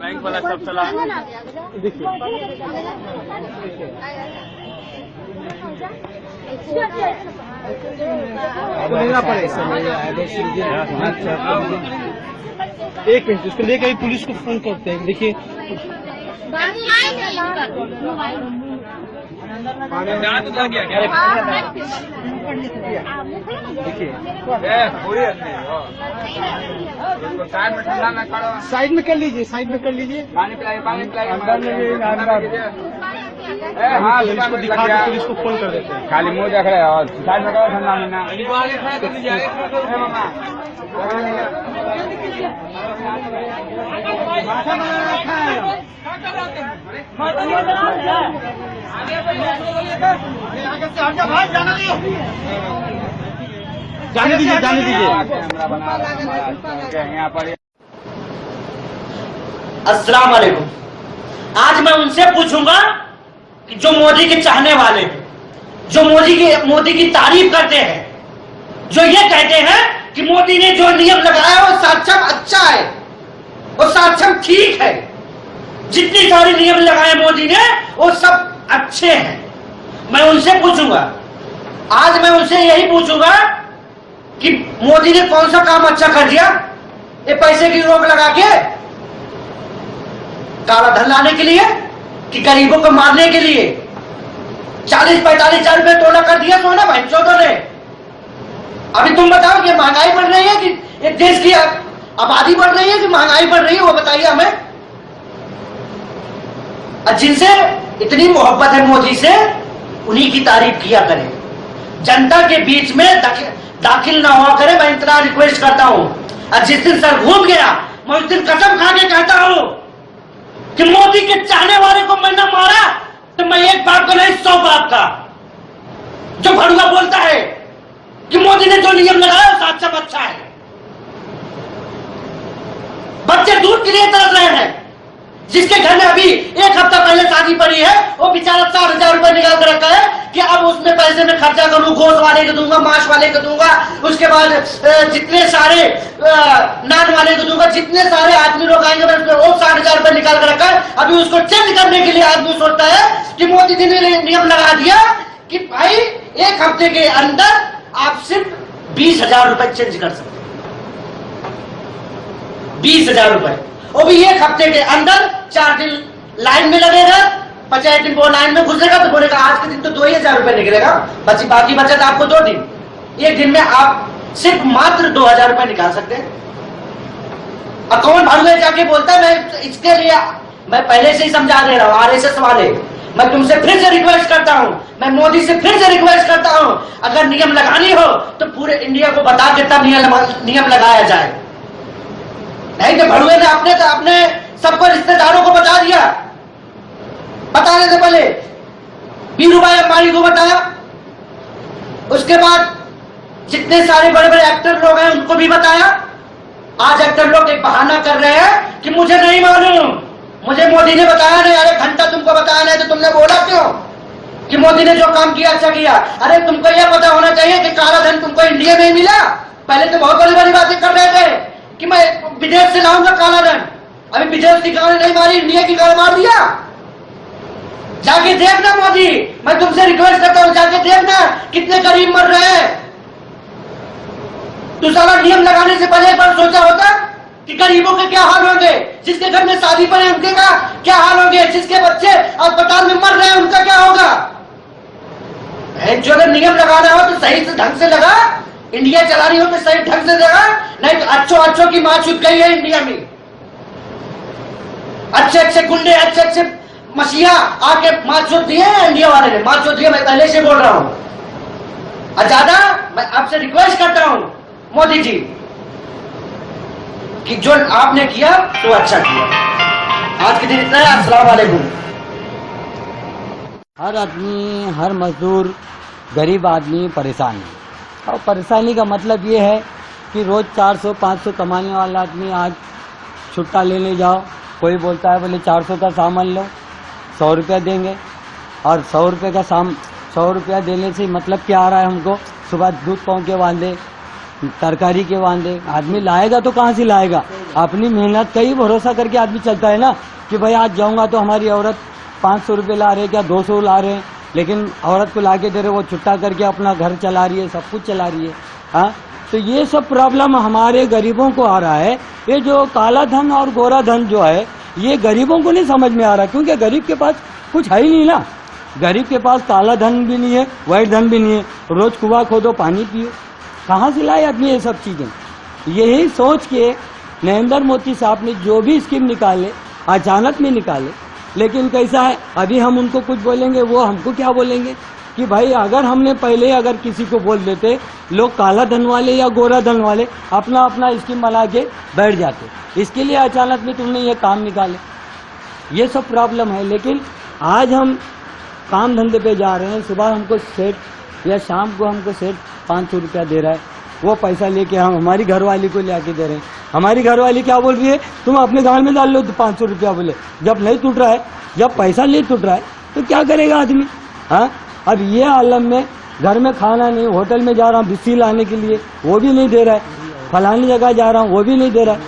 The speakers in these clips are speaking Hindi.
बैंक वाला सब चला। देखिए एक मिनट, उसको लेकर पुलिस को फोन करते हैं। देखिए साइड में कर लीजिए, साइड में कर लीजिए। पानी पिलाइए, पानी पिलाइए। पुलिस को दिखा के पुलिस को फोन कर देते हैं। खाली मुंह देख रहे हैं और साइड में करो, ठंडा महीना। जाने दीजिए, जाने दीजिए। अस्सलाम वालेकुम। आज मैं उनसे पूछूंगा कि जो मोदी के चाहने वाले हैं, जो मोदी की तारीफ करते हैं, जो ये कहते हैं कि मोदी ने जो नियम लगाया वो सक्षम अच्छा है, वो सक्षम ठीक है, जितनी सारी नियम लगाए मोदी ने वो सब अच्छे हैं, मैं उनसे पूछूंगा। आज मैं उनसे यही पूछूंगा कि मोदी ने कौन सा काम अच्छा कर दिया ये पैसे की रोक लगा के, काला धन लाने के लिए कि गरीबों को मारने के लिए। 40-45 हजार रुपए तोला कर दिया सोना भाई चौधरी ने। अभी तुम बताओ कि महंगाई बढ़ रही है कि एक देश की आबादी बढ़ रही है कि महंगाई बढ़ रही है, वो बताइए हमें। जिनसे इतनी मोहब्बत है मोदी से, उन्हीं की तारीफ किया करें, जनता के बीच में दाखिल ना हुआ करे। मैं इतना रिक्वेस्ट करता हूं। और जिस दिन सर घूम गया, मैं उस दिन कसम खा के कहता हूं कि मोदी के चाहने वाले को मैंने मारा तो मैं एक बाप का नहीं 100 बाप का। जो भड़ुआ बोलता है कि मोदी ने जो नियम लगाया वो अच्छा है। बच्चे दूध के लिए तरस रहे हैं, जिसके घर में अभी एक हफ्ता पहले शादी पड़ी है, वो बेचारा 4,000 रुपए निकाल कर रखा है कि अब उसमें पैसे में खर्चा करूं, गोश्त वाले को दूंगा, मांस वाले को दूंगा, उसके बाद जितने सारे नान वाले को दूंगा, जितने सारे आदमी लोग आएंगे वो 60,000 रुपए निकाल कर रखा है। अभी उसको चेंज करने के लिए आदमी सोचता है कि मोदी जी ने नियम लगा दिया कि भाई एक हफ्ते के अंदर आप सिर्फ 20,000 रुपए चेंज कर सकते, 20,000 रुपए, वो भी एक हफ्ते के अंदर। 4 दिन लाइन में लगेगा, 50 दिन वो लाइन में घुसेगा तो बोलेगा आज के दिन तो 2,000 रुपए निकलेगा, बाकी बचत आपको 2 दिन। एक दिन में आप सिर्फ मात्र 2,000 रुपए निकाल सकते हैं। अकाउंट भर में जाके बोलता है मैं इसके लिए, मैं पहले से ही समझा दे रहा हूं आरएसएस वाले, मैं तुमसे फिर से रिक्वेस्ट करता हूं, मैं मोदी से फिर से रिक्वेस्ट करता हूं, अगर नियम लगानी हो तो पूरे इंडिया को बता के तब नियम लगाया जाए। नहीं तो भड़ुए ने अपने सबको रिश्तेदारों को बता दिया, बताने से पहले बीरूभाई अंबानी को बताया, उसके बाद जितने सारे बड़े बड़े एक्टर लोग हैं उनको भी बताया। आज एक्टर लोग एक बहाना कर रहे हैं कि मुझे नहीं मालूम, मुझे मोदी ने बताया नहीं। अरे घंटा तुमको बताया नहीं तो तुमने बोला क्यों कि मोदी ने जो काम किया अच्छा किया? अरे तुमको यह पता होना चाहिए कि काला धन तुमको इंडिया में ही मिला। पहले तो बहुत बड़ी बड़ी बातें कर रहे थे कि मैं विदेश से लाऊंगा काला धन, अभी विदेश की गाड़ी नहीं मारी, इंडिया की गाड़ी मार दिया। जाके देखना मोदी, मैं तुमसे रिक्वेस्ट करता हूं, जाके देखना कितने गरीब मर रहे हैं। तो सारा नियम लगाने से पहले एक बार सोचा होता कि गरीबों के क्या हाल होंगे, जिसके घर में शादी पड़े उनके का क्या हाल होंगे, जिसके बच्चे अस्पताल में मर रहे हैं उनका क्या होगा। जो अगर नियम लगाना हो तो सही से ढंग से लगा, इंडिया चलानी हो तो सही ढंग से लगा, नहीं तो अच्छों की मां छूट गई है इंडिया में। अच्छे गुंडे, अच्छे मसीहा आके मां छूट दिए इंडिया वाले ने, मां छूट दिए। मैं पहले से बोल रहा हूं। ज्यादा मैं आपसे रिक्वेस्ट करता हूं मोदी जी कि जो आपने किया तो अच्छा किया। आज के दिन इतना है। अस्सलाम वालेकुम। हर आदमी, हर मजदूर, गरीब आदमी परेशान है। और परेशानी का मतलब ये है कि रोज 400-500 कमाने वाला आदमी आज छुट्टा लेने जाओ, कोई बोलता है बोले 400 का सामान लो, 100 रुपया देंगे। और 100 रुपये का 100 रुपया देने से मतलब क्या आ रहा है हमको? सुबह दूध पहुँच के बांधे, तरकारी के वांदे, आदमी लाएगा तो कहाँ से लाएगा? अपनी मेहनत का ही भरोसा करके आदमी चलता है ना, कि भाई आज जाऊंगा तो हमारी औरत 500 रुपये ला रहे हैं, क्या 200 ला रहे हैं, लेकिन औरत को लाके दे रहे, वो छुट्टा करके अपना घर चला रही है, सब कुछ चला रही है। हाँ, तो ये सब प्रॉब्लम हमारे गरीबों को आ रहा है। ये जो काला धन और गोरा धन जो है, ये गरीबों को नहीं समझ में आ रहा, क्योंकि गरीब के पास कुछ है ही नहीं ना। गरीब के पास काला धन भी नहीं है, व्हाइट धन भी नहीं है, रोज कुआं खोदो पानी पियो, कहाँ से लाए आदमी ये सब चीजें? यही सोच के नरेंद्र मोदी साहब ने जो भी स्कीम निकाले, अचानक में निकाले, लेकिन कैसा है, अभी हम उनको कुछ बोलेंगे, वो हमको क्या बोलेंगे कि भाई अगर हमने पहले अगर किसी को बोल देते, लोग काला धन वाले या गोरा धन वाले अपना अपना स्कीम बना के बैठ जाते। इसके लिए अचानक में तुमने ये काम निकाले, ये सब प्रॉब्लम है। लेकिन आज हम काम धंधे पे जा रहे हैं, सुबह हमको सेठ या शाम को हमको सेठ 500 रुपया दे रहा है, वो पैसा लेके हम हमारी घरवाली को ले आके दे रहे हैं। हमारी घरवाली क्या बोल रही है, तुम अपने गाँव में डाल लो तो 500 रुपया बोले, जब नहीं टूट रहा है, जब पैसा नहीं टूट रहा है तो क्या करेगा आदमी? हाँ, अब ये आलम में घर में खाना नहीं, होटल में जा रहा हूँ बिस्सी लाने के लिए, वो भी नहीं दे रहा है, फलानी जगह जा रहा हूँ वो भी नहीं दे रहा है,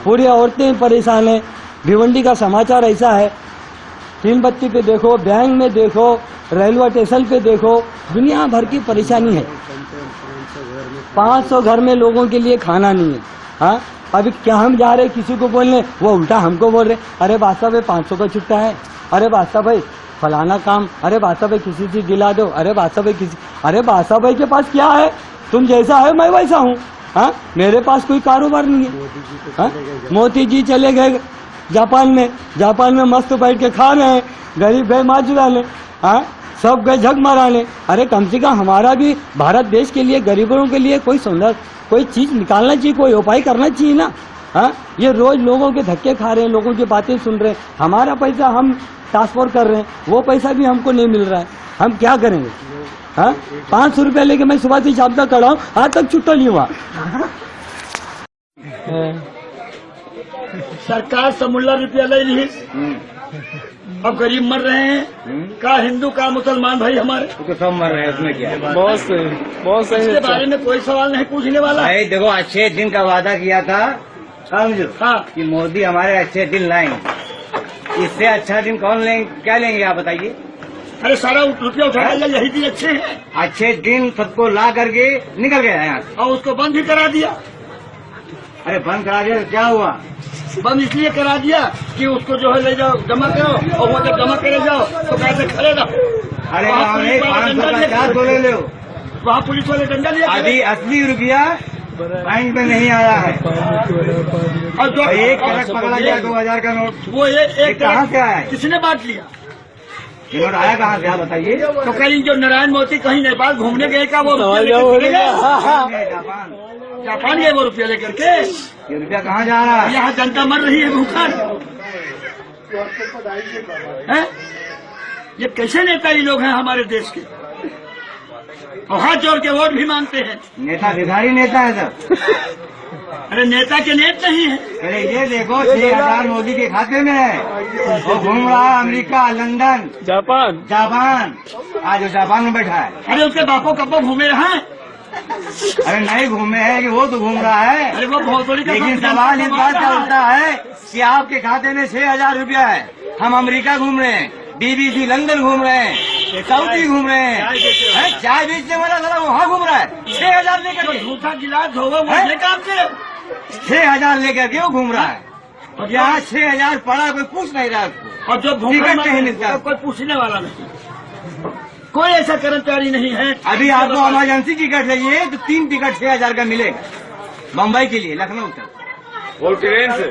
पूरी औरतें परेशान है। भिवंडी का समाचार ऐसा है, 3 बत्ती पे देखो, बैंक में देखो, रेलवे स्टेशन पे देखो, दुनिया भर की परेशानी है। 500 घर में लोगों के लिए खाना नहीं है। हाँ, अभी क्या हम जा रहे किसी को बोलने, वो उल्टा हमको बोल रहे, अरे बादशाह भाई 500 का छुट्टा है, अरे बादशाह भाई फलाना काम, अरे बादशाह भाई किसी से दिला दो, अरे बादशाह भाई किसी, अरे बादशाह भाई के पास क्या है? तुम जैसा है मैं वैसा हूँ। हाँ, मेरे पास कोई कारोबार नहीं है। हाँ, मोदी जी चले गए जापान में मस्त बैठ के खा रहे हैं, गरीब गए माँ चुराने, हाँ सब गए झक माराने। अरे कम से कम हमारा भी भारत देश के लिए, गरीबों के लिए कोई सुंदर कोई चीज निकालना चाहिए, कोई उपाय करना चाहिए ना। हाँ, ये रोज लोगों के धक्के खा रहे हैं, लोगों की बातें सुन रहे हैं, हमारा पैसा हम ट्रांसफर कर रहे हैं, वो पैसा भी हमको नहीं मिल रहा है, हम क्या करेंगे? हाँ, 500 रुपया लेके मैं सुबह से शाम तक खड़ा हूँ, आज तक छुट्टा नहीं हुआ। सरकार समुल्ला रुपया ले ली, अब गरीब मर रहे हैं, का हिंदू का मुसलमान भाई हमारे तो सब मर रहे हैं, उसमें क्या है? बहुत सही इसके बारे में कोई सवाल नहीं पूछने वाला। भाई देखो, अच्छे दिन का वादा किया था, समझो हाँ, कि मोदी हमारे अच्छे दिन लाएंगे, इससे अच्छा दिन कौन लेंगे? क्या लेंगे आप बताइए? अरे सारा रुपया उठाया गया, यही दिन अच्छे हैं, अच्छे दिन सबको ला करके निकल गया यहाँ से। और उसको बंद भी करा दिया। अरे बंद करा दिया तो क्या हुआ? बंद इसलिए करा दिया कि उसको जो है ले जाओ जमा करो, और वो जब जमा करे जाओ तो कैसे खड़े रहो। अरे वहाँ नहीं, पुलिस वाले 500 का डंडा क्या बोले लो? वहाँ पुलिस वाले डंडा लिया अभी 80 रुपया बैंक में नहीं आया है, और जो एक कनक पकड़ा गया 2000 का नोट। वो एक कहाँ से आया है? किसने बांट लिया? ये नोट आया कहाँ से आप बताइए? तो कहीं जो नारायण मोदी कहीं नेपाल घूमने गए का वो जापान गए वो रुपया लेकर के। ये रुपया कहाँ जा रहा है? यहाँ जनता मर रही है भूखा। हैं? ये कैसे नेता ये लोग हैं हमारे देश के, और हाथ जोड़ के वोट भी मांगते हैं। नेता भिखारी नेता है सर। अरे नेता के नेत नहीं है। अरे ये देखो 6000 मोदी के खाते में है, वो घूम रहा है अमेरिका, लंदन, जापान। आज वो जापान में बैठा है। अरे उसके बापो कब्बो घूमे रहा है। अरे नहीं घूमे है कि वो तो घूम रहा है। अरे वो भौतोड़ी का लेकिन सवाल इस बात का उठता है कि आपके खाते में 6000 रुपया है, हम अमेरिका घूम रहे हैं, BBC लंदन घूम रहे हैं, सऊदी घूम रहे हैं, चाय बेचने वाला साला वहाँ घूम रहा है 6000 लेकर। झूठा गिलास धोवो मुझे काम से 6000 लेकर के वो घूम रहा है, और यहाँ 6000 पड़ा, कोई पूछ नहीं रहा उसको। और जो टिकट नहीं मिलता, कोई पूछने वाला नहीं, कोई ऐसा कर्मचारी नहीं है। अभी आपको इमरजेंसी टिकट चाहिए तो 3 टिकट 6000 का मिलेगा, बम्बई के लिए, लखनऊ तक। वो ट्रेन से,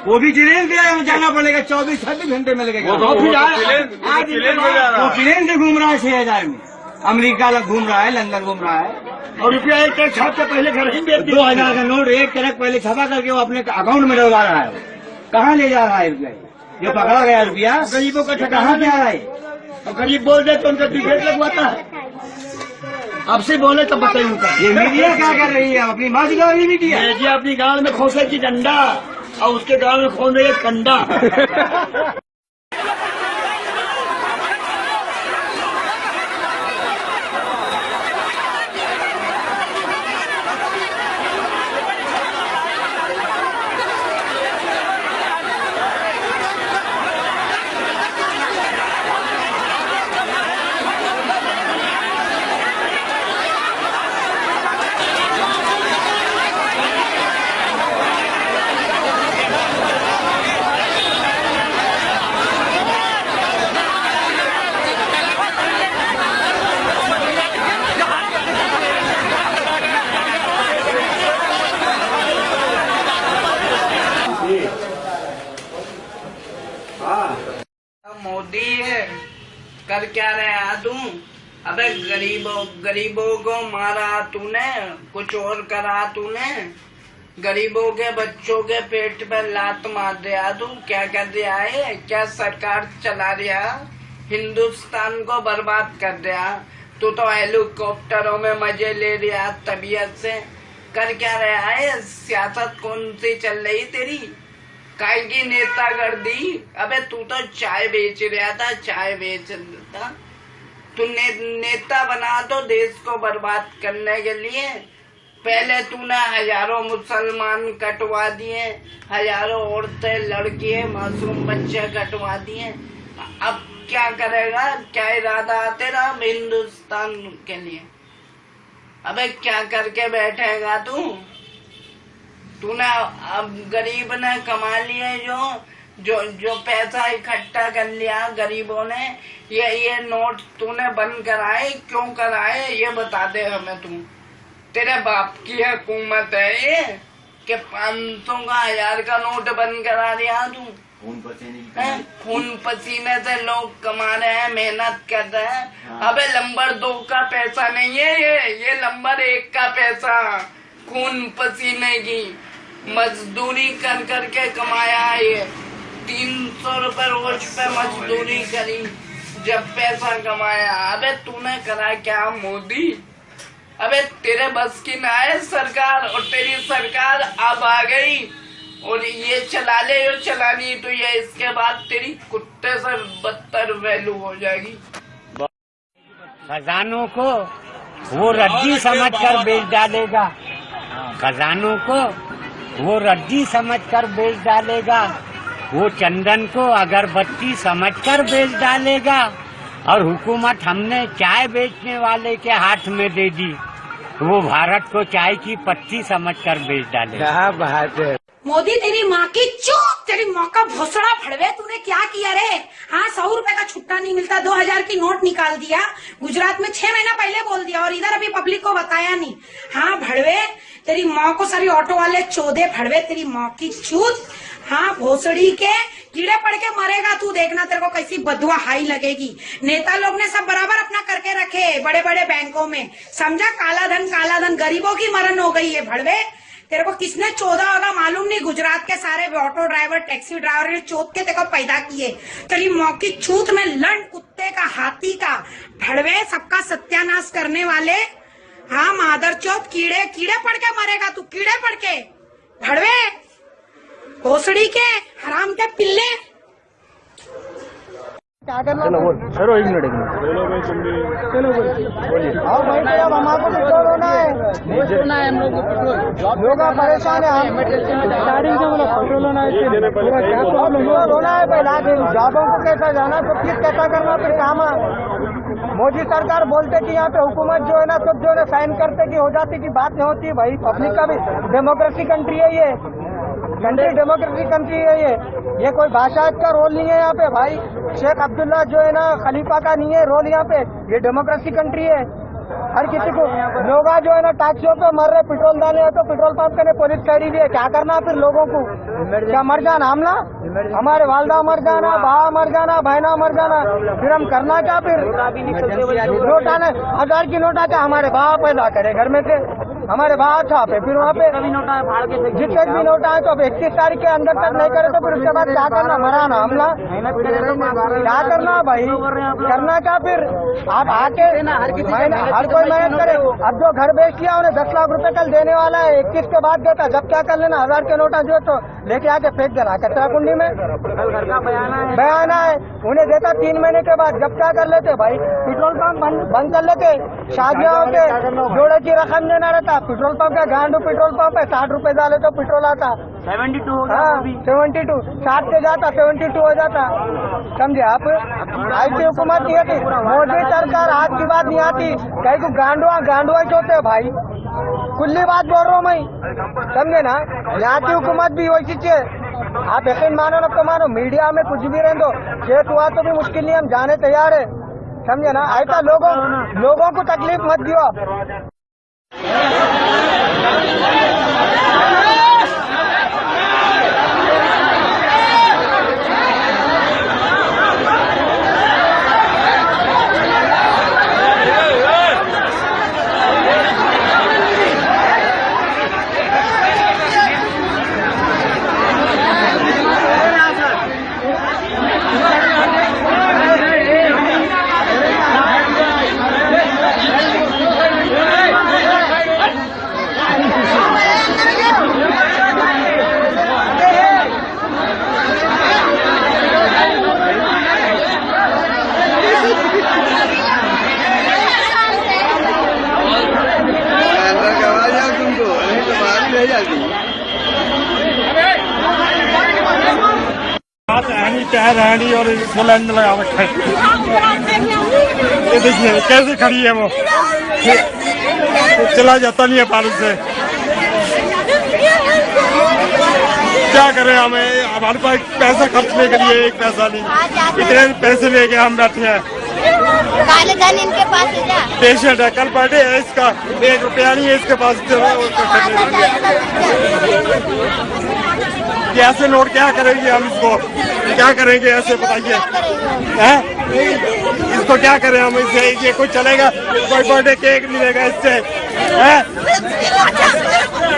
वो भी ट्रेन से जाना पड़ेगा, 24-26 घंटे में लगेगा। वो प्लेन ट्रेन से घूम रहा है 6000 में, अमेरिका घूम रहा है, लंदन घूम रहा है। और रुपया एक ट्रक छाप के पहले घर ही बेच दिया। 2000 का नोट एक ट्रक पहले छपा करके वो अपने अकाउंट में डलवा रहा है। कहाँ ले जा रहा है रुपया? जो पकड़ा गया रुपया गरीबों का ठिकाना कहाँ जा रहा है? और गरीब बोल दे तो उनका टिकट लगवाता है। आपसे बोले तो बताइए उनका। ये मीडिया क्या कर रही है? अपनी माँ की गवाही मीडिया। जी अपनी गांव में खोसे की डंडा और उसके गांव में खोन रही है कंडा। कर क्या रहा तू? अबे गरीबों को मारा तूने, कुछ और करा तूने? गरीबों के बच्चों के पेट पे लात मार दिया तू, क्या कर दिया है? क्या सरकार चला दिया? हिंदुस्तान को बर्बाद कर दिया। तू तो हेलीकॉप्टरों में मजे ले रहा तबीयत से। कर क्या रहा है? सियासत कौन सी चल रही तेरी? काय की नेता कर दी? अबे तू तो चाय बेच रहा था, चाय बेच था तू। नेता बना तो देश को बर्बाद करने के लिए। पहले तूने हजारों मुसलमान कटवा दिए, हजारों औरतें, लड़कियां, मासूम बच्चे कटवा दिए। अब क्या करेगा? क्या इरादा तेरा हिंदुस्तान के लिए? अबे क्या करके बैठेगा तू? तूने अब गरीब ने कमा लिए जो पैसा इकट्ठा कर लिया गरीबों ने। ये नोट तूने बंद कराए, क्यों कराए ये बता दे हमें तू। तेरे बाप की हुकूमत है ये कि 500 का 1000 का नोट बंद करा दिया तू। खून पसीने से लोग कमा रहे हैं, मेहनत कर रहे हैं। अबे नंबर 2 का पैसा नहीं है ये नंबर 1 का पैसा। खून पसीने की मजदूरी कर करके कमाया है ये। 300 रुपए रोज पे मजदूरी करी जब पैसा कमाया। अबे तूने करा क्या मोदी? अबे तेरे बस की ना है सरकार, और तेरी सरकार अब आ गई और ये चला ले, ये चलानी तो ये इसके बाद तेरी कुत्ते से बदतर वैल्यू हो जाएगी। खजानों को वो रद्दी समझकर बेच डालेगा, खजानों को वो रद्दी समझकर बेच डालेगा, वो चंदन को अगरबत्ती समझकर बेच डालेगा, और हुकूमत हमने चाय बेचने वाले के हाथ में दे दी, वो भारत को चाय की पत्ती समझकर बेच डालेगा। क्या बात है मोदी, तेरी माँ की चूत, तेरी माँ का भोसड़ा फड़वे, तूने क्या किया रे? हाँ, 100 रुपए का छुट्टा नहीं मिलता, 2000 की नोट निकाल दिया गुजरात में 6 महीना पहले बोल दिया, और इधर अभी पब्लिक को बताया नहीं। हाँ भड़वे, तेरी माँ को सारी ऑटो वाले चौदे फड़वे, तेरी माँ की चूत। हाँ भोसड़ी के कीड़े पड़ के मरेगा तू, देखना तेरे को कैसी बदुआ हाई लगेगी। नेता लोग ने सब बराबर अपना करके रखे बड़े बड़े बैंकों में, समझा? काला धन गरीबों की मरण हो गई है भड़वे। तेरे को किसने चौदह होगा मालूम नहीं, गुजरात के सारे ऑटो ड्राइवर, टैक्सी ड्राइवर ने चौथ के तेरे को पैदा किए। तेरी मौकी छूत में लंड कुत्ते का, हाथी का भड़वे, सबका सत्यानाश करने वाले। हाँ मादर चौथ, कीड़े पड़ के मरेगा तू, कीड़े पड़ के भड़वे, भोसड़ी के हराम के पिल्ले। चलो बोल, चलो एक मिनट चलो बोलिए। और भाई तो अब हमारे पेट्रोल होना है हम लोग परेशान है। हम स्टार्टिंग से मतलब पेट्रोल होना है, क्या प्रॉब्लम होना है? पहले जॉबों को कैसा जाना, तो किस कैसा करना, फिर काम। मोदी सरकार बोलते कि यहाँ पे हुकूमत जो है ना, सब जो है साइन करते कि हो जाती की बात नहीं होती। भाई पब्लिक का भी डेमोक्रेसी कंट्री है ये, कंट्री डेमोक्रेटिक कंट्री है ये कोई भाषा का रोल नहीं है यहाँ पे। भाई शेख अब्दुल्ला जो है ना, खलीफा का नहीं है रोल यहाँ पे, ये डेमोक्रेसी कंट्री है। हर किसी को लोग जो है ना टैक्सियों पे मर रहे, पेट्रोल डाले हैं तो पेट्रोल पंप करने पुलिस खड़ी हुई है। क्या करना फिर लोगों को? क्या मर जाना हमला? हमारे वालदा मर जाना, बहा मर जाना, बहना मर जाना, फिर हम करना क्या? फिर नोट आने 1000 की नोट आके हमारे बहा पैदा करे घर में से, हमारे बाहर छापे, फिर वहाँ पे जितने भी नोट आए तो अब 31 तारीख के अंदर तक नहीं करे तो फिर उसके बाद क्या करना? मराना हमला? क्या करना भाई? करना क्या फिर? आप आके हर कोई मेहनत करे। अब जो घर बेच लिया उन्हें 10 लाख रुपए कल देने वाला है, 21 के बाद देता। जब क्या कर लेना, 1000 के नोटा जो तो लेके आके फेंक देना कचरा कुंडी में। बयाना है उन्हें देता 3 महीने के बाद। जब क्या कर लेते भाई, पेट्रोल पंप बंद कर लेते, शादियों के जोड़े की रकम देना रहता। पेट्रोल पंप का गांडू पेट्रोल पंप है, 60 रुपए डाले तो पेट्रोल आता 72 हो गया। 72 60 से जाता 72 हो जाता, समझे आप? ऐसी हुकूमत नहीं आती, मोदी सरकार आज की बात नहीं आती। कहीं को गांडुआ चोते भाई, खुली बात बोल रहा हूँ मैं, समझे ना? यहाँ की हुकूमत भी वैसी चाहिए। आप यकीन मानो ना तो मानो, मीडिया में कुछ भी रहने दो, केस हुआ तो भी मुश्किल नहीं, हम जाने तैयार है, समझे ना? ऐसा लोगों को तकलीफ मत दियो आप। टायर है नहीं और इसको लाइन में लगा रखा है। ये देखिए कैसे खड़ी है वो, चला जाता नहीं है पानी से। क्या करें, हमें हमारे पास पैसा खर्चने के लिए एक पैसा नहीं, इतने पैसे लेके हम बैठे हैं। काले धन इनके पास है जा। पेशेंट है, कल बर्थडे है इसका, 1 रुपया नहीं है इसके पास। ऐसे नोट क्या करेंगे हम, इसको क्या करेंगे ऐसे बताइए, हैं? इसको क्या करें हम, इससे ये कोई चलेगा? कोई बर्थडे केक मिलेगा इससे, हैं?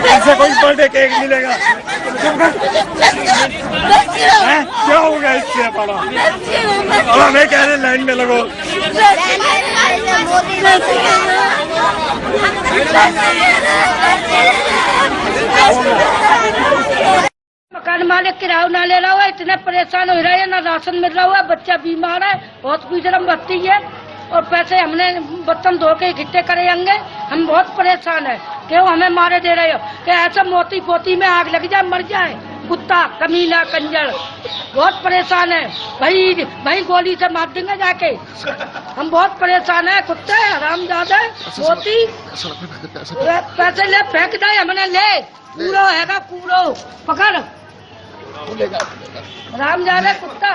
इससे कोई बर्थडे केक मिलेगा? क्या होगा इससे हमारा? और हमें कह रहे लाइन में लगो। मकान मालिक किराया ना ले रहा हुआ, इतने परेशान हो रहे हैं, ना राशन मिल रहा हुआ, बच्चा बीमार है, हॉस्पिटल में भर्ती है और पैसे हमने बर्तन धो के इकट्ठे करे होंगे। हम बहुत परेशान है, क्यों हमें मारे दे रहे हो? कि ऐसा मोती पोती में आग लग जाए, मर जाए कुत्ता कमीना कंजर। बहुत परेशान है भाई गोली से मार देंगे जाके। हम बहुत परेशान है, कुत्ते हरामजादे मोती पैसे ले फेंक दे, हमने ले कूड़ो हैगा कूड़ो पकड़ हरामजादे कुत्ता।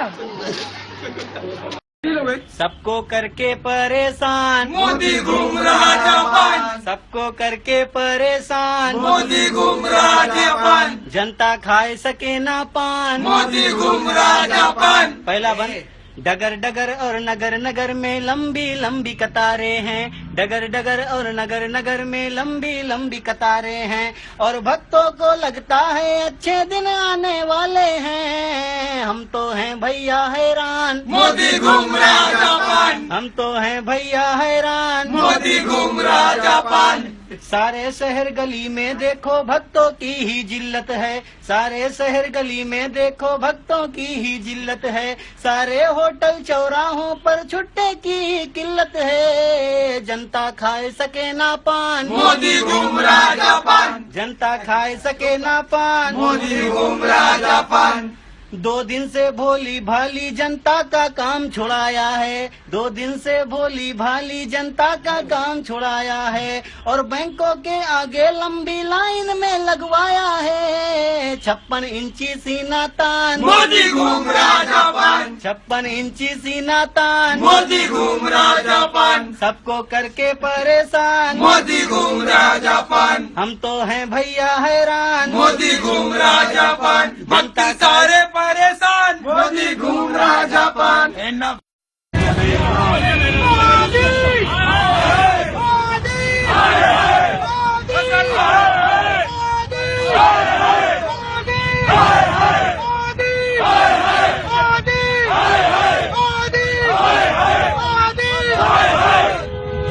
सबको करके परेशान मोदी घूम रहा जापान, सबको करके परेशान मोदी घूम रहा जापान, जनता खाए सके ना पान। मोदी घूम रहा जापान। पहला बंद। डगर डगर और नगर नगर में लंबी लंबी कतारें हैं, डगर डगर और नगर नगर में लंबी लंबी कतारें हैं, और भक्तों को लगता है अच्छे दिन आने वाले हैं। हम तो हैं भैया हैरान, मोदी घूम रहा जापान, हम तो हैं भैया हैरान, मोदी घूम रहा जापान। सारे शहर गली में देखो भक्तों की ही जिल्लत है, सारे शहर गली में देखो भक्तों की ही जिल्लत है, सारे होटल चौराहों पर छुट्टे की ही किल्लत है। जनता खाए सके ना पान, मोदी घूम रहा जापान, जनता खाए सके ना पान, मोदी घूम रहा जापान। 2 दिन से भोली भाली जनता का काम छुड़ाया है, 2 दिन से भोली भाली जनता का काम छुड़ाया है, और बैंकों के आगे लंबी लाइन में लगवाया है। 56 इंची सीना तान, मोदी घूम रहा जापान, 56 इंची सीना तान, मोदी घूम रहा जापान, सबको करके परेशान, मोदी घूम रहा जापान। हम तो हैं भैया हैरान, मोदी घूम रहा जापान, भक्त सारे परेशान, मोदी घूम रहा जापान।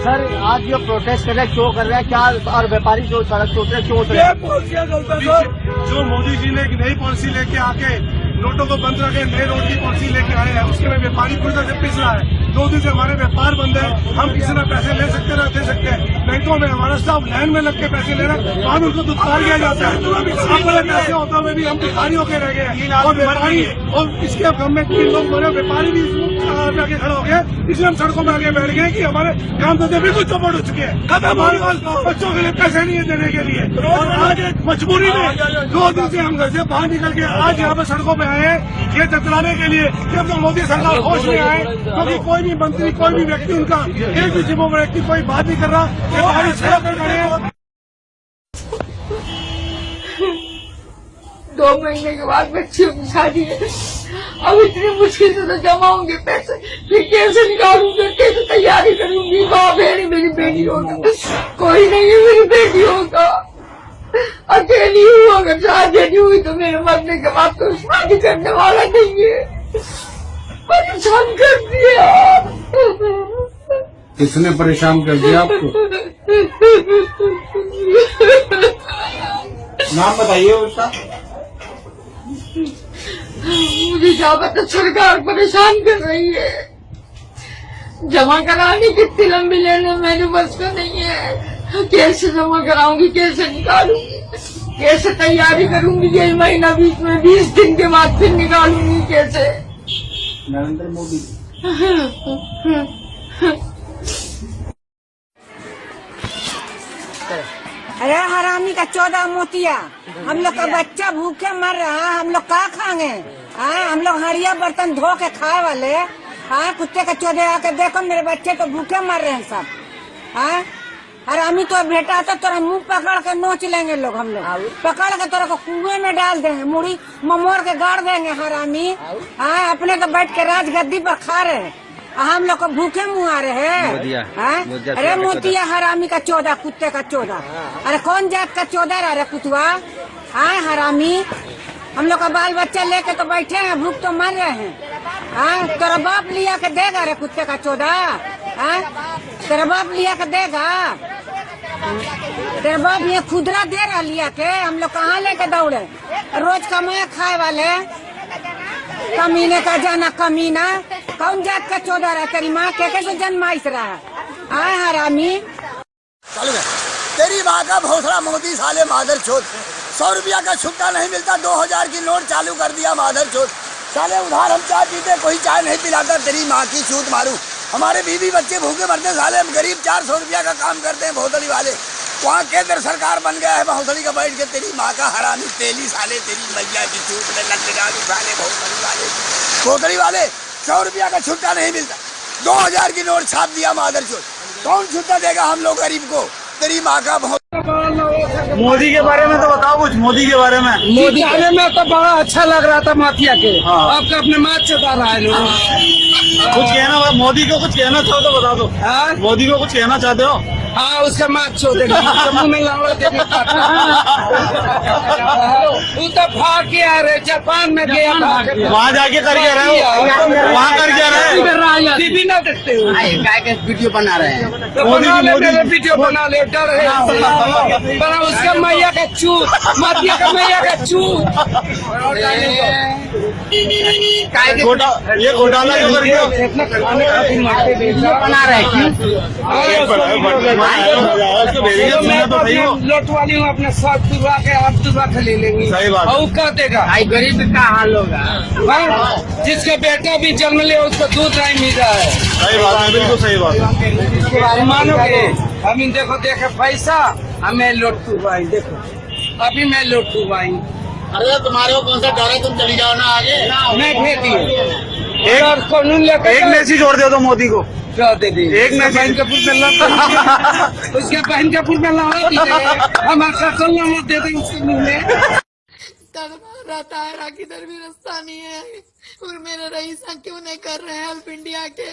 सर आज जो प्रोटेस्ट कर रहे हैं क्यों कर रहे हैं, क्या और व्यापारी जो सड़क टूट रहे क्यों उतर रहे हैं? जो मोदी जी ने एक नई पॉलिसी लेके आके नोटों को बंद रखे, नए नोट की पॉलिसी लेके आए हैं, उसके में व्यापारी पूरी तरह से पिस रहा है। 2 दिन से हमारे व्यापार बंद है, हम किसी ना पैसे ले सकते ना दे सकते हैं। बैंकों में हमारा स्टाफ लाइन में लग के पैसे ले रहे हैं, वहाँ भी उनको दुकान किया जाता है। अपने पैसे होता हुए भी हम भिखारी होकर रह गए और व्यापारी, और इसके अब में 3 लोग बने, व्यापारी भी आगे खड़े हो गए, इसलिए हम सड़कों में आगे बैठ गए कि हमारे काम धंधे बिल्कुल चौपट हो चुके हैं। हमारे पास बच्चों के लिए पैसे नहीं है देने के लिए, और आज एक मजबूरी में 2 दिन से हम घर से बाहर निकल के आज यहाँ पे सड़कों में आए हैं ये जतलाने के लिए कि अब तो मोदी सरकार होश में आए, क्योंकि कोई भी मंत्री कोई भी व्यक्ति उनका एक भी जिम्मेदार व्यक्ति कोई बात नहीं कर रहा। व्यापारी सड़क पर खड़े हैं। 2 महीने के बाद बच्चियों की शादी है, अब इतनी मुश्किल से तो जमा होंगे पैसे, फिर कैसे निकालूंगी, कैसे तैयारी करूंगी? बाप है नहीं, मेरी बेटी होगा, कोई नहीं है मेरी बेटी होगा, अकेली हूँ। अगर शादी नहीं हुई तो मेरे मरने के बाद तो शादी करने वाला नहीं है। परेशान कर दिया। किसने परेशान कर दिया आपको? नाम बताइए उसका। मुझे क्या पता, सरकार परेशान कर रही है। जमा करानी कितनी लंबी लेने मेरे बस का नहीं है। कैसे जमा कराऊंगी, कैसे निकालूंगी, कैसे तैयारी करूंगी? ये महीना बीच में 20 दिन के बाद फिर निकालूंगी कैसे? नरेंद्र मोदी। अरे हरामी का 14 मोतिया, हम लोग का बच्चा भूखे मर रहा है, हम लोग क्या खाएंगे? हाँ, हम लोग हरिया बर्तन धो के खाए वाले। हाँ, कुत्ते का 14 आके देखो मेरे बच्चे तो भूखे मर रहे हैं सब। हाँ, हरामी तो बेटा तो तेरा मुंह पकड़ के नोच लेंगे लोग, हम लोग पकड़ के तेरे को कुएं में डाल देंगे, मुड़ी ममोड़ के गाड़ देंगे हरामी। हाँ, अपने तो बैठ के राजगद्दी पर खा रहे हैं, हम लोग को भूखे मुँह आ रहे हैं। अरे मोतिया हरामी का 14, कुत्ते का 14। अरे कौन जात का 14 रहा रे कुतवा? हाँ हरामी, हम लोग का बाल बच्चा लेके तो बैठे हैं, भूख तो मर रहे हैं। हाँ, तेरा बाप लिया के देगा रे कुत्ते का 14? हाँ, तेरा बाप लिया के देगा? तेरा बाप ये खुदरा दे रहा लिया के, हम लोग कहाँ लेके दौड़े? रोज कमाए खाए वाले कमीने का जाना कमीना। कौन जात का 14 रहा? तेरी माँ के कैसे जन्माइश रहा है? आए हरामी, तेरी माँ का भोसड़ा मोदी साले मादर चोद। 100 रुपया का छुट्टा नहीं मिलता, 2000 की नोट चालू कर दिया मादर चोद। साले उधार हम चाय पीते, कोई चाय नहीं पिलाता, तेरी माँ की चूत मारू। हमारे बीवी बच्चे भूखे मरते, साले हम गरीब 400 रुपया का काम करते हैं भोसड़ी वाले। वहाँ केंद्र सरकार बन गया है भोसड़ी का बैठ के, तेरी माँ का हरामी तेली साले, तेरी मैया की चूत में लग डालू साले भोसड़ी वाले। 100 रुपया का छुट्टा नहीं मिलता, 2000 की नोट छाप दिया मादर चोद। कौन छुट्टा देगा हम लोग गरीब को? तेरी माँ का। मोदी के बारे में तो बताओ कुछ, मोदी के बारे में। मोदी आने में तो बड़ा अच्छा लग रहा था माफिया के। आपका अपने माँ चुका रहा है लोग। कुछ कहना, मोदी को कुछ कहना चाहो तो बता दो। मोदी को कुछ कहना चाहते हो? हाँ, उसका माँ छोड़ेगा, मुंह में लावड़ा देने का। वो तो भाग के आ रहे, जापान में गया, वहाँ जाके करके रहे हो, वहाँ करके रहे टीवी ना देखते हो, वीडियो बना रहे हैं। बना ले, मेरे वीडियो बना ले, डर है बड़ा उसका मैया का चूत, माफिया का मैया का चूत। ये घोटाला क्यों कर दिया? बना रहे हैं लोट वाली हूँ, अपने साथ दुबा के आप दुबा के ले लेंगे। सही बात। और क्या देगा? गरीब का हाल होगा। जिसका बेटा भी जन्म ले उसको दूध नहीं मिल रहा है। सही बात है, बिल्कुल सही बात है। मानोगे? अभी देखो देखे पैसा, हमें लोटू भाई, देखो अभी मैं लोटू भाई। अरे तुम्हारे को कौन सा डर है, तुम चली जाओ ना आगे। मैं भेजी एक कानून लेकर एक मैसेज जोड़ दे दो मोदी को। क्या दे दी? एक बहन का पुल में उसके बहन का पुल में हमारा कल दे देंगे उसके मुँह में। रहता है, राखी दर भी रास्ता नहीं है, और मेरे रईस क्यों नहीं कर रहे हैं हेल्प इंडिया के?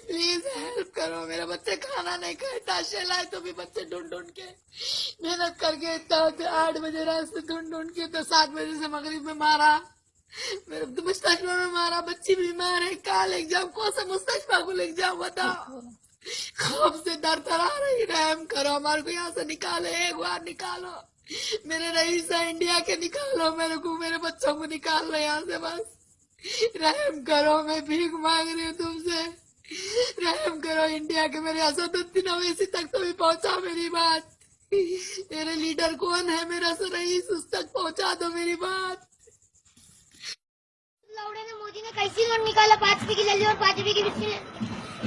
प्लीज हेल्प करो, मेरे बच्चे खाना नहीं खाए, ताशे लाए तो भी बच्चे ढूंढ ढूंढ के मेहनत करके 8 बजे रात से ढूंढ के तो 7 बजे से मगरिब में मारा, मेरे मुस्तशफा में मारा, बच्ची बीमार है, कहाँ लेके जाऊँ, कौन सा मुस्तशफा को लेके जाऊँ बताओ? खौफ से डर आ रही, रहम करो, हमारे को यहाँ से निकालो, एक बार निकालो, मेरे रईस इंडिया के निकालो, मेरे को मेरे बच्चों को निकाल लो यहाँ से, बस रहम करो, मैं भीख मांग रही हूँ तुमसे, रहम करो इंडिया के। मेरे असदुद्दीन अवैसी तक तो भी पहुंचा मेरी बात, मेरे लीडर कौन है, मेरा रईस, उस तक पहुंचा दो मेरी बात। लौड़े ने मोदी ने कैसी नोट निकाला, 5 रुपए की ले ली और 5 रुपए की बिस्किट,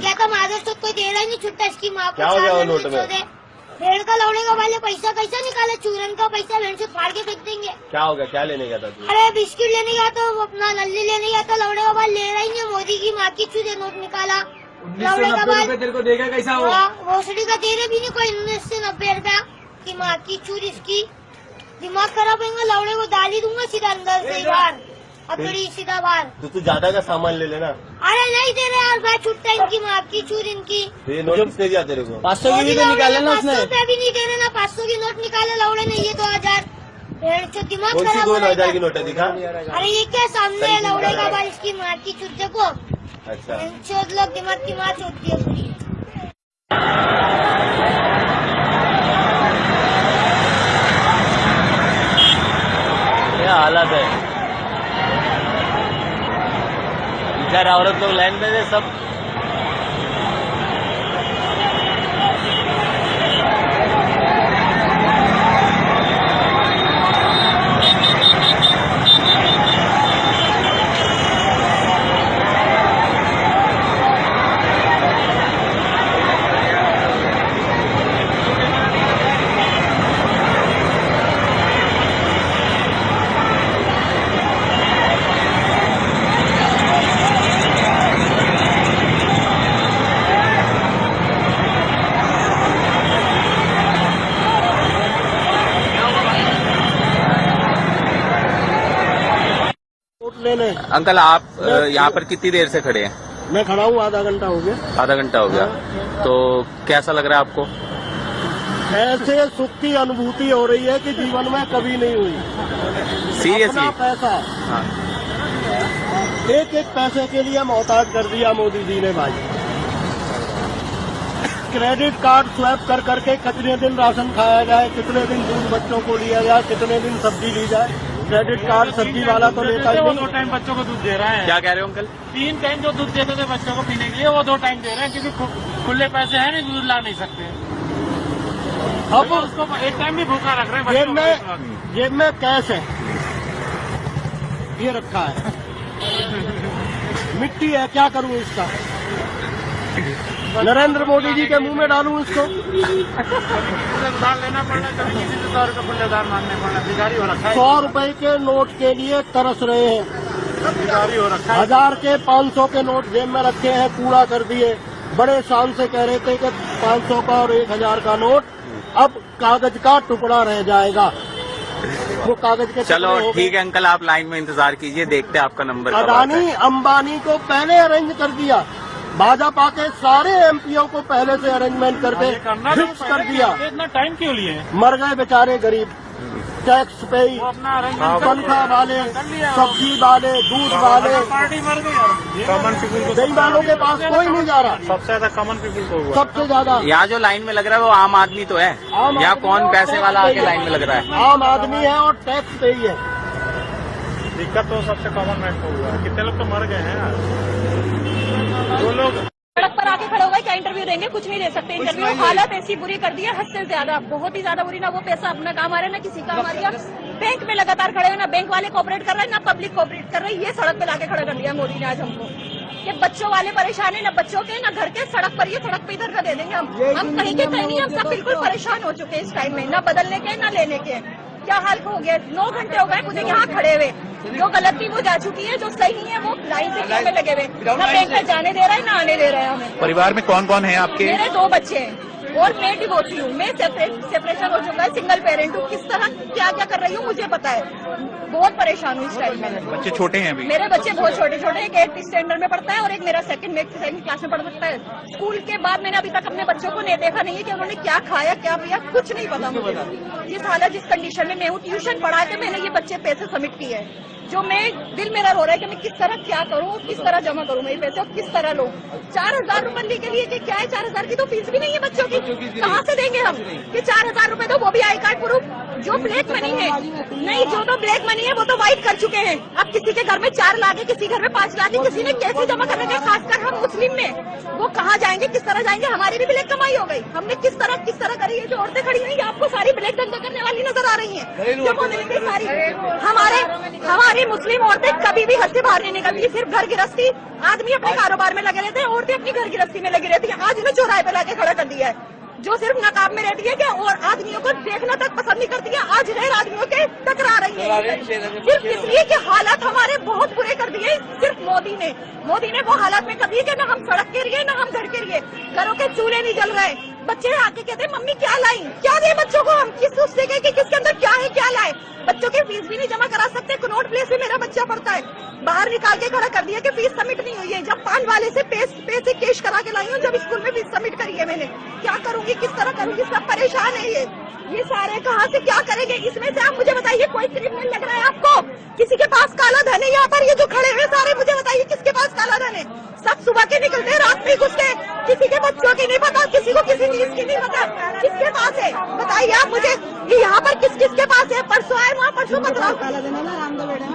क्या था माधर तो कोई दे रहा ही नहीं छुट्टा, इसकी माँ को भेड़ का लौड़े का वाले पैसा कैसा निकाले, चूरन का पैसा भेड़ से फाड़ के फेंक देंगे। क्या हो गया, क्या लेने गया था? अरे बिस्किट लेने गया तो अपना नल्ली लेने गया था, लौड़े का बाल ले रहा ही नहीं, मोदी की माँ की चूजे नोट निकाला, लौड़े का बाल तेरे को देगा कैसा हो? भोसड़ी का दे रहे भी नहीं कोई, 1990 रुपया की माँ की चूर, इसकी दिमाग खराब होगा, लौड़े को डाल ही दूंगा सीधा अंदर से बाहर, अकड़ी सीधा बाहर। तो तू ज्यादा का सामान ले लेना। अरे नहीं दे रहे यार, भाई छुट्टा इनकी माँ की चूर, इनकी नोट किसने दिया तेरे को? 500 की भी तो निकाले ना उसने, 500 रुपया भी नहीं दे रहे ना, 500 की नोट निकाले लौड़े ने, ये 2000 दिमाग खराब। 2000 की नोट है, दिखा। अरे ये क्या सामने है लौड़े का बाल, इसकी माँ की चूर को। अच्छा, चोद लोग दिमाग की माँ चोदती है पूरी। क्या हालत है, बेचारा औरत लोग लाइन में है सब। अंकल आप यहाँ पर कितनी देर से खड़े हैं? मैं खड़ा हूँ आधा घंटा हो गया। आधा घंटा हो गया। तो कैसा लग रहा है आपको? ऐसे सुख की अनुभूति हो रही है कि जीवन में कभी नहीं हुई। सीरियसली? अपना पैसा एक एक पैसे के लिए मोहताज कर दिया मोदी जी ने भाई। क्रेडिट कार्ड स्वैप कर करके कितने दिन राशन खाया जाए, कितने दिन दूध बच्चों को लिया जाए, कितने दिन सब्जी ली जाए। क्रेडिट कार्ड सब्जी वाला तो लेता ही नहीं। 2 टाइम बच्चों को दूध दे रहा है। क्या कह रहे हो अंकल? 3 टाइम जो दूध देते थे बच्चों को पीने के लिए वो 2 टाइम दे रहे हैं, क्योंकि खुले पैसे हैं नहीं, दूध ला नहीं सकते। अब उसको 1 टाइम भी भूखा रख रहे हैं। जेब में कैश है, ये रखा है, मिट्टी है, क्या करूं इसका? नरेंद्र मोदी जी के मुंह में डालूं इसको? उधार लेना पड़ रहा है, कभी किसी से 100 रुपये खुले उधार मांगने पड़ रहा है। भिखारी हो रखा है। 100 रुपए के नोट के लिए तरस रहे हैं। भिखारी हो रखा है। 1000 के 500 के नोट जेब में रखे हैं, कूड़ा कर दिए। बड़े शान से कह रहे थे कि 500 का और 1000 का नोट अब कागज का टुकड़ा रह जाएगा। वो कागज के चलो ठीक है अंकल, आप लाइन में इंतजार कीजिए, देखते हैं आपका नंबर। अदानी अंबानी को पहले अरेंज कर दिया, भाजपा के सारे एमपीओ को पहले से अरेंजमेंट करके फिक्स कर दिया। इतना टाइम क्यों लिए? मर गए बेचारे गरीब, टैक्स पे, तनख्वाह वाले, सब्जी वाले, दूध वाले। पार्टी मर गई। कॉमन पीपुल गरीब वालों के पास कोई नहीं जा रहा। सबसे ज्यादा कॉमन पीपुल को हुआ। सबसे ज्यादा यहाँ जो लाइन में लग रहा है वो आम आदमी तो है। यहाँ कौन पैसे वाला आके लाइन में लग रहा है? आम आदमी है और टैक्स पे ही है। दिक्कत तो सबसे कॉमन मैन को हुआ। कितने लोग तो मर गए हैं। 2 लोग सड़क पर आके खड़े हो गए, क्या इंटरव्यू देंगे? कुछ नहीं दे सकते इंटरव्यू। हालत ऐसी बुरी कर दी है, हद से ज्यादा, बहुत ही ज्यादा बुरी। ना वो पैसा अपना काम आ रहा है, ना किसी काम आ रहा है। बैंक में लगातार खड़े हो, ना बैंक वाले कोऑपरेट कर रहे हैं, ना पब्लिक कोऑपरेट कर रही है। ये सड़क पे लाके खड़ा कर दिया मोदी ने आज हमको। ये बच्चों वाले परेशान है, ना बच्चों के, ना घर के। सड़क पर, ये सड़क पे इधर का दे देंगे हम कहीं के कहीं नहीं। हम सब बिल्कुल परेशान हो चुके हैं इस टाइम में, ना बदलने के ना लेने के। क्या हाल हो गया? 9 घंटे हो गए मुझे यहाँ खड़े हुए। जो गलत थी वो जा चुकी है, जो सही है वो लाइन से क्यों में लगे हुए। ना बैंक में जाने दे रहा है, ना आने दे रहा है हमें। परिवार में कौन कौन है आपके? मेरे 2 बच्चे हैं और मैं डिवोर्सी हूँ। मैं सेपरेशन हो चुका है, सिंगल पेरेंट हूँ। किस तरह क्या क्या कर रही हूँ मुझे पता है। बहुत परेशान हूँ इस टाइम में। बच्चे छोटे हैं अभी? मेरे बच्चे बहुत छोटे छोटे, एक 8th स्टैंडर्ड में पढ़ता है और एक मेरा सेकंड क्लास में पढ़ सकता है। स्कूल के बाद मैंने अभी तक अपने बच्चों को नहीं देखा नहीं है कि उन्होंने क्या खाया क्या पिया, कुछ नहीं पता मुझे। जिस हालत जिस कंडीशन में मैं हूँ, ट्यूशन पढ़ा के मैंने ये बच्चे पैसे सबमिट किए हैं। जो मैं दिल मेरा रो रहा है कि मैं किस तरह क्या करूँ, किस तरह जमा करूँ मैं पैसे, और किस तरह लूँ। 4000 रुपए के लिए कि क्या है? 4000 की तो फीस भी नहीं है बच्चों की, कहाँ से देंगे हम? कि 4000 रुपए तो वो भी आई कार्ड प्रूफ। जो ब्लैक मनी है नहीं, जो तो ब्लैक मनी है वो तो वाइट कर चुके हैं। अब किसी के घर में 4 लाख है, किसी घर में 5 लाख है, किसी ने कैसे जमा करने का? खासकर हम मुस्लिम में वो कहाँ जाएंगे, किस तरह जाएंगे? हमारी भी ब्लैक कमाई हो गई। हमने किस तरह करी है? जो औरतें खड़ी हुई आपको सारी ब्लैक धंधा करने वाली नजर आ रही है। जो बोलेंगे सारी हमारी मुस्लिम औरतें कभी भी घर से बाहर नहीं निकलती, सिर्फ घर गृहस्थी। आदमी अपने कारोबार में लगे रहते हैं, औरतें अपनी घर गृहस्थी में लगी रहती है। आज उन्हें चौराहे पे लाके खड़ा कर दिया है, जो सिर्फ नकाब में रहती है क्या, और आदमियों को देखना तक पसंद नहीं करती है। आज गैर आदमियों के टकरा रही है, सिर्फ इसलिए कि हालात हमारे बहुत बुरे कर दिए। सिर्फ मोदी ने वो हालात में कर दिए कि ना हम सड़क के लिए ना हम घर के लिए। घरों के चूल्हे नहीं जल रहे। बच्चे आके कहते हैं मम्मी क्या लाई, क्या दे बच्चों को? हम किस उससे कहे कि किसके अंदर क्या है, क्या लाए? बच्चों की फीस भी नहीं जमा करा सकते। कनॉट प्लेस में मेरा बच्चा पढ़ता है, बाहर निकाल के खड़ा कर दिया कि फीस सबमिट नहीं हुई है। जब पान वाले से पैसे कैश करा के लाई हूँ, जब स्कूल में फीस सबमिट करी है मैंने। क्या करूंगी, किस तरह करूंगी? सब परेशान है। ये सारे कहाँ से क्या करेंगे? इसमें से आप मुझे बताइए, कोई क्रिमिनल लग रहा है आपको? किसी के पास काला धन है यहाँ पर? ये जो खड़े हुए सारे, मुझे बताइए किसके पास काला धन है? सब सुबह के निकलते हैं, रात में घुसते। किसी के बच्चों की नहीं पता, किसी को किसी चीज की नहीं पता। किसके पास है बताइए आप मुझे, कि यहाँ पर किस किस के पास है? परसों आए वहाँ, परसों बतलाओ।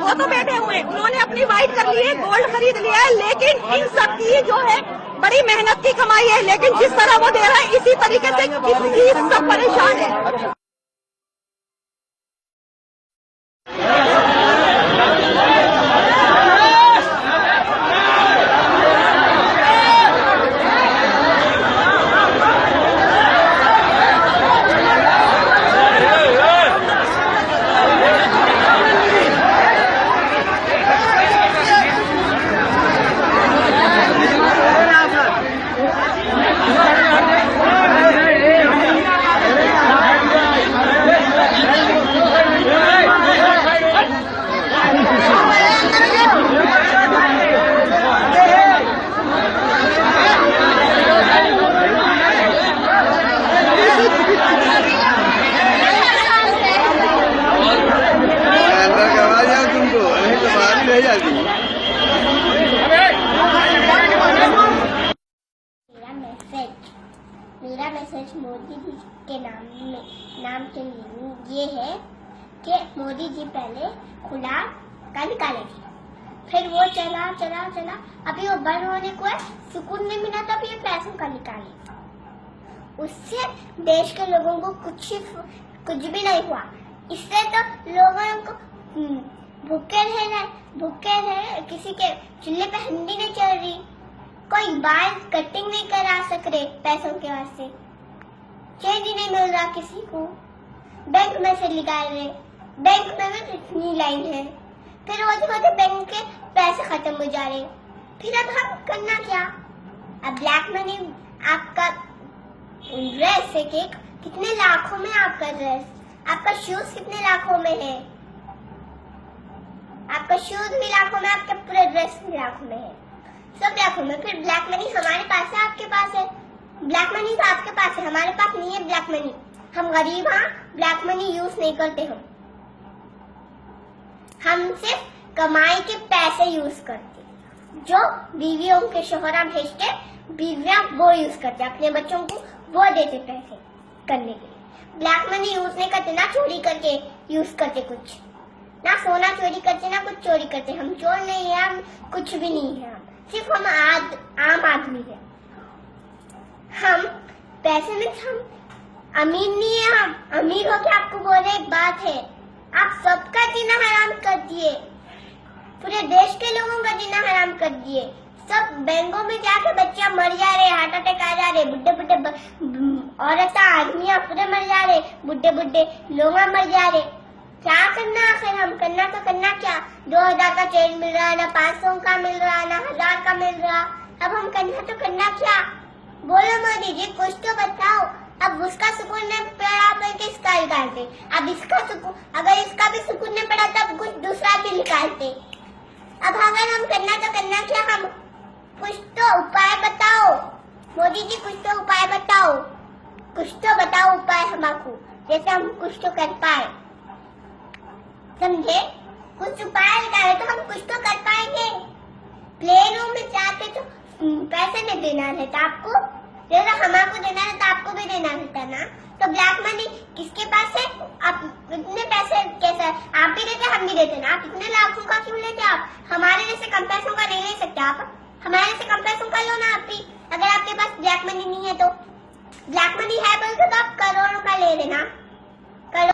वो तो बैठे हुए, उन्होंने अपनी वाइट कर ली है, गोल्ड खरीद लिया है, लेकिन इन सब की जो है बड़ी मेहनत की कमाई है। लेकिन जिस तरह वो दे रहा है, इसी तरीके से सब परेशान है। मोदी जी के नाम के लिए ये है कि मोदी जी पहले खुला का निकाले थे, फिर वो चला अभी वो बंद होने को है, सुकून नहीं मिला, तब ये पैसों का निकाले। उससे देश के लोगों को कुछ भी नहीं हुआ। इससे तो लोगों को भूखे रहे, किसी के चूल्हे पे हंडी नहीं चल रही, कोई बाल कटिंग नहीं करा सक रहे पैसों के वास्ते, चेंज नहीं मिल रहा किसी को, बैंक में से निकाल रहे, बैंक में भी इतनी लाइन है, फिर होते बैंक के पैसे खत्म हो जा रहे, फिर अब हम करना क्या? अब ब्लैक मनी आपका ड्रेस है कि कितने लाखों में आपका ड्रेस, आपका शूज कितने लाखों में है, आपका शूज भी लाखों में, आपके पूरे ड्रेस भी लाखों में है, सब लाखों में। फिर ब्लैक मनी हमारे पास है, आपके पास है, ब्लैक मनी तो आपके पास है, हमारे पास नहीं है ब्लैक मनी। हम गरीब हैं, ब्लैक मनी यूज नहीं करते हम सिर्फ कमाई के पैसे यूज करते, जो बीवियों के शोहरा भेजते, बीवियां वो यूज करते, अपने बच्चों को वो देते पैसे करने के लिए। ब्लैक मनी यूज नहीं करते, ना चोरी करके यूज करते, कुछ ना सोना चोरी करते, ना कुछ चोरी करते। हम चोर नहीं है, हम कुछ भी नहीं है, सिर्फ हम आम आदमी है। हम पैसे में हम अमीर नहीं है, हम अमीर हो के आपको बोले एक बात है, आप सबका जीना हराम कर दिए, पूरे देश के लोगों का जीना हराम कर दिए। सब बैंकों में जाके बच्चियां मर जा रहे, हार्ट अटैक आ जा रहे, बुढ़े औरत आदमियां पूरे मर जा रहे, बुढ़े लोग मर जा रहे। क्या करना आखिर हम? करना तो करना क्या? 2000 का चेंज मिल रहा है, ना 500 का मिल रहा, ना 1000 का मिल रहा, अब हम करना तो करना क्या? बोलो मोदी जी, कुछ तो बताओ। अब उसका सुकून नहीं पड़ा तो किसका निकालते? अब इसका सुकून, अगर इसका भी सुकून नहीं पड़ा तब कुछ दूसरा भी निकालते। अब अगर हम करना तो करना क्या? हम कुछ तो उपाय बताओ मोदी जी, कुछ तो उपाय बताओ, कुछ तो बताओ उपाय हमको, जैसे हम कुछ तो कर पाए, समझे? कुछ उपाय निकाले तो हम कुछ तो कर पाएंगे। प्लेनों में जाके तो पैसे नहीं देना रहता आपको, जैसा हमको देना रहता आपको भी देना रहता ना। तो ब्लैक मनी किसके पास है? आप इतने पैसे कैसे आप भी देते, हम भी देते ना। आप इतने लाखों का क्यों लेते? आप हमारे जैसे कम पैसों का नहीं ले सकते, आप हमारे से कम पैसों का लो ना आप भी। अगर आपके पास ब्लैक मनी नहीं है तो, ब्लैक मनी है बोल तो आप करोड़ों का ले लेना।